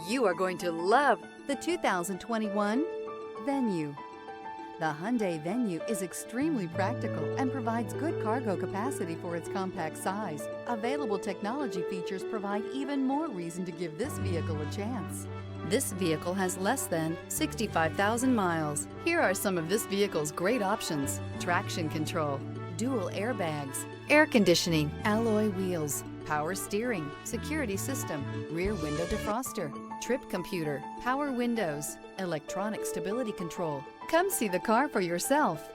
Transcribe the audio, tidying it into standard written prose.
You are going to love the 2021 Venue. The Hyundai Venue is extremely practical and provides good cargo capacity for its compact size. Available technology features provide even more reason to give this vehicle a chance. This vehicle has less than 65,000 miles. Here are some of this vehicle's great options: traction control, dual airbags, air conditioning, alloy wheels, power steering, security system, rear window defroster, trip computer, power windows, electronic stability control. Come see the car for yourself.